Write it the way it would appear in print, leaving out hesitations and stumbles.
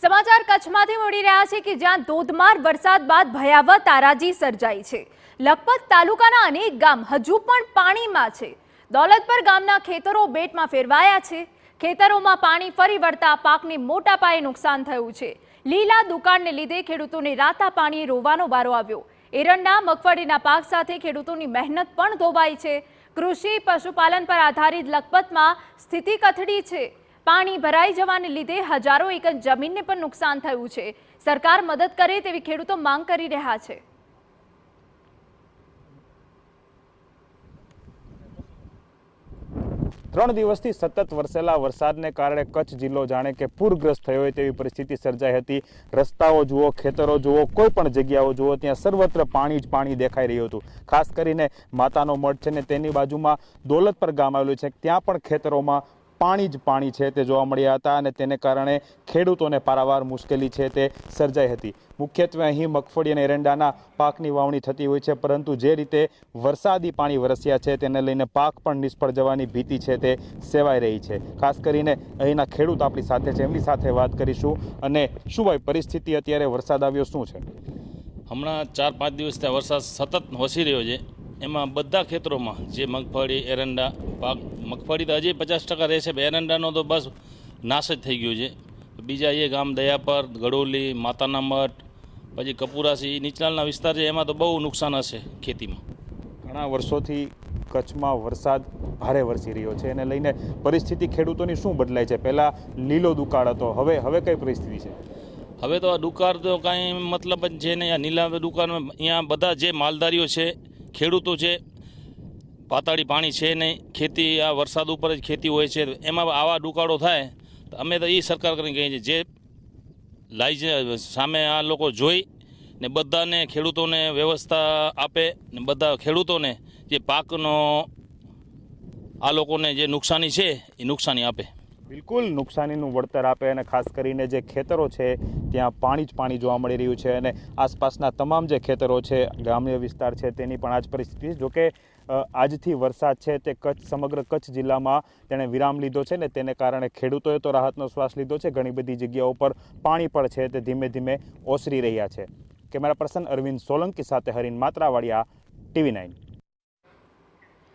સમાચાર કચ્છમાંથી મળી રહ્યા છે કે જ્યાં ધોધમાર વરસાદ બાદ ભયાવહ તારાજી સર્જાઈ છે। લખપત તાલુકાના અનેક ગામ હજુ પણ પાણીમાં છે। દોલતપર ગામના ખેતરો બેટમાં ફેરવાયા છે। ખેતરોમાં પાણી ફરી વળતા પાકને મોટા પાયે નુકસાન થયું છે। લીલા દુકાળને લીધે ખેડૂતોને રાતા પાણીએ રોવાનો વારો આવ્યો। એરંડા મગફળીના પાક સાથે ખેડૂતોની મહેનત પણ ધોવાઈ છે। કૃષિ પશુપાલન પર આધારિત લખપતમાં સ્થિતિ કથળી છે। પાણી ભરાઈ જવાને લીધે હજારો એકર જમીનને પણ નુકસાન થયું છે। સરકાર મદદ કરે તેવી ખેડૂતો માંગ કરી રહ્યા છે। ત્રણ દિવસથી સતત વરસેલા વરસાદને કારણે કચ્છ જિલ્લો જાણે કે પૂરગ્રસ્ત થયો હોય તેવી પરિસ્થિતિ સર્જાઈ હતી। રસ્તાઓ જુઓ, ખેતરો જુઓ, કોઈ પણ જગ્યાઓ જુઓ, ત્યાં સર્વત્ર પાણી જ પાણી દેખાઈ રહ્યું હતું। ખાસ કરીને માતાનો મઢ છે ને તેની બાજુમાં દોલતપર ગામ આવેલું છે, ત્યાં પણ ખેતરોમાં પાણી જ પાણી છે તે જોવા મળ્યા હતા અને તેને કારણે ખેડૂતોને પારાવાર મુશ્કેલી છે તે સર્જાઈ હતી। મુખ્યત્વે અહીં મગફળી અને એરંડાના પાકની વાવણી થતી હોય છે, પરંતુ જે રીતે વરસાદી પાણી વરસ્યા છે તેને લઈને પાક પણ નિષ્ફળ જવાની ભીતિ છે તે સેવાઈ રહી છે। ખાસ કરીને અહીંના ખેડૂત આપણી સાથે છે, એમની સાથે વાત કરીશું। અને શું ભાઈ પરિસ્થિતિ અત્યારે વરસાદ આવ્યો શું છે? હમણાં 4-5 દિવસથી વરસાદ સતત વરસી રહ્યો છે। એમાં બધા ખેતરોમાં જે મગફળી એરંડા પાક, મગફળી તો હજી 50% રહેશે, એરંડાનો તો બસ નાશ જ થઈ ગયો છે। બીજા એ ગામ દયાપર, ગડોલી, માતાના મઠ, પછી કપુરાસી નીચાણના વિસ્તાર છે, એમાં તો બહુ નુકસાન હશે ખેતીમાં। ઘણા વર્ષોથી કચ્છમાં વરસાદ ભારે વરસી રહ્યો છે, એને લઈને પરિસ્થિતિ ખેડૂતોની શું બદલાય છે? પહેલાં લીલો દુકાળ હતો, હવે કઈ પરિસ્થિતિ છે? હવે તો આ દુકાળ તો કાંઈ મતલબ જ છે નહીં। આ નીલા દુકાળમાં અહીંયા બધા જે માલધારીઓ છે, ખેડૂતો છે, પાતાળી પાણી છે નહીં, ખેતી આ વરસાદ ઉપર જ ખેતી હોય છે। એમાં આવા દુકાળો થાય તો અમે તો એ સરકાર કરીને કહીએ છીએ, જે લાઈ સામે આ લોકો જોઈ ને બધાને ખેડૂતોને વ્યવસ્થા આપે ને બધા ખેડૂતોને જે પાકનો આ લોકોને જે નુકસાની છે એ નુકસાની આપે। બિલકુલ નુકસાનીનું વળતર આપે અને ખાસ કરીને જે ખેતરો છે ત્યાં પાણી જ પાણી જોવા મળી રહ્યું છે અને આસપાસના તમામ જે ખેતરો છે, ગ્રામ્ય વિસ્તાર છે, તેની પણ આ જ પરિસ્થિતિ છે। જોકે આજથી વરસાદ છે તે સમગ્ર કચ્છ જિલ્લામાં તેણે વિરામ લીધો છે ને તેને કારણે ખેડૂતોએ તો રાહતનો શ્વાસ લીધો છે। ઘણી બધી જગ્યાઓ પર પાણી પણ છે તે ધીમે ધીમે ઓસરી રહ્યા છે। કેમેરા પર્સન અરવિંદ સોલંકી સાથે હરીન માત્રાવાડિયા, TV9।